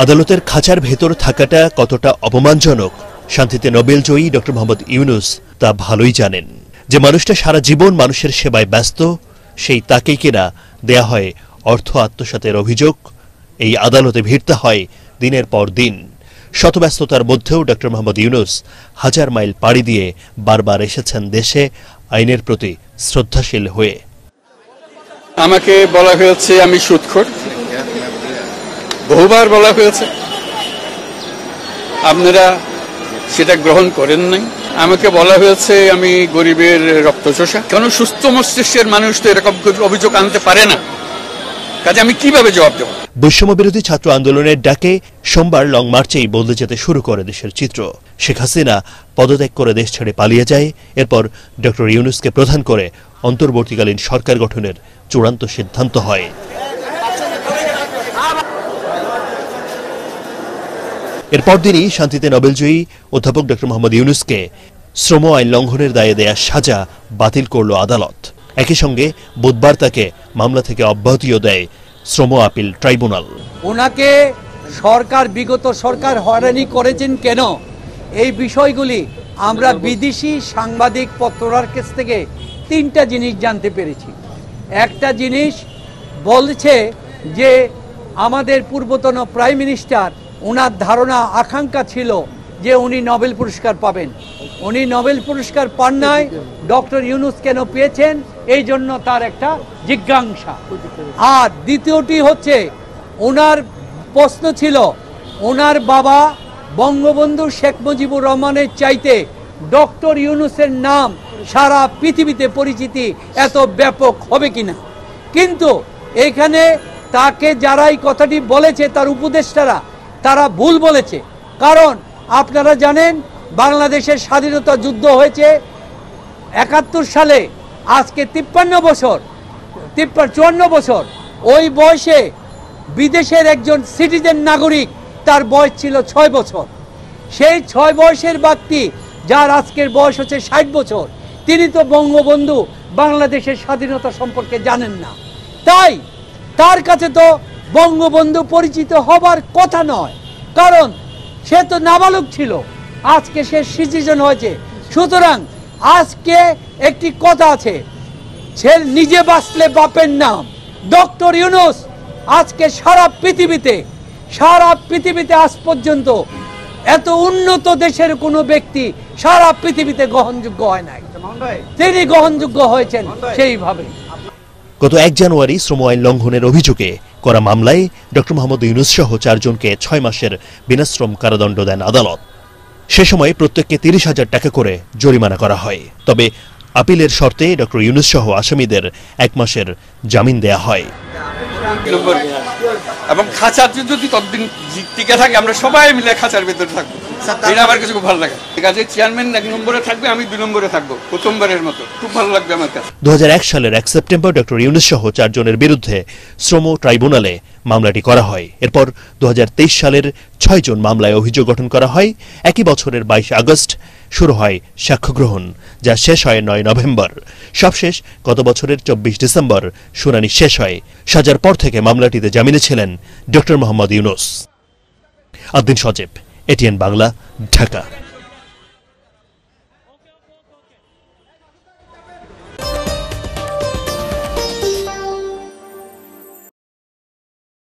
আদালতের খাঁচার ভেতর থাকাটা কতটা অপমানজনক শান্তিতে নোবেলজয়ী ডক্টর মোহাম্মদ ইউনূস তা ভালোই জানেন। যে মানুষটা সারা জীবন মানুষের সেবায় ব্যস্ত, সেই তাকেই কিনা দেয়া হয় অর্থ আত্মসাতের অভিযোগ। এই আদালতে ভিড়তে হয় দিনের পর দিন। শতব্যস্ততার মধ্যেও ডক্টর মোহাম্মদ ইউনূস হাজার মাইল পাড়ি দিয়ে বারবার এসেছেন দেশে আইনের প্রতি শ্রদ্ধাশীল হয়ে। আমাকে বলা হয়েছে আমি সুদখোর, বহুবার বলা হয়েছে, আপনারা সেটা গ্রহণ করেন নাই। আমাকে বলা হয়েছে আমি গরিবের রক্তচোষা। কেন সুস্থ মস্তিষ্কের মানুষ তো এরকম অভিযোগ আনতে পারে না, কাজে আমি কিভাবে জবাব দেব? বৈষম্য বিরোধী ছাত্র আন্দোলনের ডাকে সোমবার লং মার্চেই বদলে যেতে শুরু করে দেশের চিত্র। শেখ হাসিনা পদত্যাগ করে দেশ ছেড়ে পালিয়ে যায়। এরপর ডক্টর ইউনূসকে প্রধান করে অন্তর্বর্তীকালীন সরকার গঠনের চূড়ান্ত সিদ্ধান্ত হয়। এরপর দিনই শান্তিতে নোবেলজয়ী অধ্যাপক ডক্টর মোহাম্মদ ইউনূসকে শ্রম আইন লঙ্ঘনের দায়ে দেয়া সাজা বাতিল করল আদালত। একই সঙ্গে বুধবার তাকে মামলা থেকে অব্যাহতিও দেয় শ্রম আপিল ট্রাইব্যুনাল। ওনাকে বিগত সরকার হয়রানি করেছেন কেন, এই বিষয়গুলি আমরা বিদেশি সাংবাদিক পত্রকার কাছ থেকে 3টা জিনিস জানতে পেরেছি। একটা জিনিস বলছে যে আমাদের পূর্বতন প্রাইম মিনিস্টার, ওনার ধারণা আকাঙ্ক্ষা ছিল যে উনি নোবেল পুরস্কার পাবেন। উনি নোবেল পুরস্কার পান নাই, ডক্টর ইউনূস কেন পেয়েছেন, এই জন্য তার একটা জিজ্ঞাসা। আর দ্বিতীয়টি হচ্ছে ওনার প্রশ্ন ছিল ওনার বাবা বঙ্গবন্ধু শেখ মুজিবুর রহমানের চাইতে ডক্টর ইউনূসের নাম সারা পৃথিবীতে পরিচিতি এত ব্যাপক হবে কিনা। কিন্তু এখানে তাকে যারা এই কথাটি বলেছে তার উপদেষ্টারা, তারা ভুল বলেছে। কারণ আপনারা জানেন বাংলাদেশের স্বাধীনতা যুদ্ধ হয়েছে ৭১ সালে, আজকে 54 বছর। ওই বয়সে বিদেশের একজন সিটিজেন নাগরিক, তার বয়স ছিল 6 বছর। সেই 6 বয়সের ব্যক্তি যার আজকের বয়স হচ্ছে 60 বছর, তিনি তো বঙ্গবন্ধু বাংলাদেশের স্বাধীনতা সম্পর্কে জানেন না। তাই তার কাছে তো বঙ্গবন্ধু পরিচিত হবার কথা নয়, কারণ সে তো নাবালক ছিল। আজকে সে সিটিজেন হয়েছে। সুতরাং আজকে একটি কথা আছে, সে নিজে বাঁচলে বাপের নাম। ডক্টর ইউনূস আজকে সারা পৃথিবীতে আজ পর্যন্ত এত উন্নত দেশের কোনো ব্যক্তি সারা পৃথিবীতে গ্রহণযোগ্য হয় নাই, তিনি গ্রহণযোগ্য হয়েছেন সেইভাবে। গত 1 জানুয়ারি শ্রম আইন লঙ্ঘনের অভিযোগে করা মামলায় ডক্টর মোহাম্মদ ইউনূস সহ 4 জনকে 6 মাসের বিনাশ্রম কারাদণ্ড দেন আদালত। সে সময় প্রত্যেককে 30,000 টাকা করে জরিমানা করা হয়। তবে আপিলের শর্তে ডক্টর ইউনূস সহ আসামিদের 1 মাসের জামিন দেয়া হয়। এবং খাঁচার যদি ততদিন টিকে থাকে, আমরা সবাই মিলে খাঁচার ভেতরে থাকবো, এটা আমার কাছে খুব ভালো লাগে। কাজে চেয়ারম্যান 1 নম্বরে থাকবে, আমি 2 নম্বরে থাকবো, প্রথমবারের মতো। খুব ভালো লাগবে আমার কাছে। 2001 সালের 1 সেপ্টেম্বর ডক্টর ইউনূস সহ 4 জনের বিরুদ্ধে শ্রম ট্রাইব্যুনালে মামলাটি করা হয়। এরপর 2023 সালের 6 জন মামলায় অভিযোগ গঠন করা হয়। একই বছরের 22 আগস্ট শুরু হয় সাক্ষ্য গ্রহণ, যা শেষ হয় 9 নভেম্বর। সবশেষ গত বছরের 24 ডিসেম্বর শুনানি শেষ হয়। সাজার পর থেকে মামলাটিতে জামিনে ছিলেন ডক্টর মোহাম্মদ ইউনূস। আদ্দিন সজীব, এটিএন বাংলা, ঢাকা।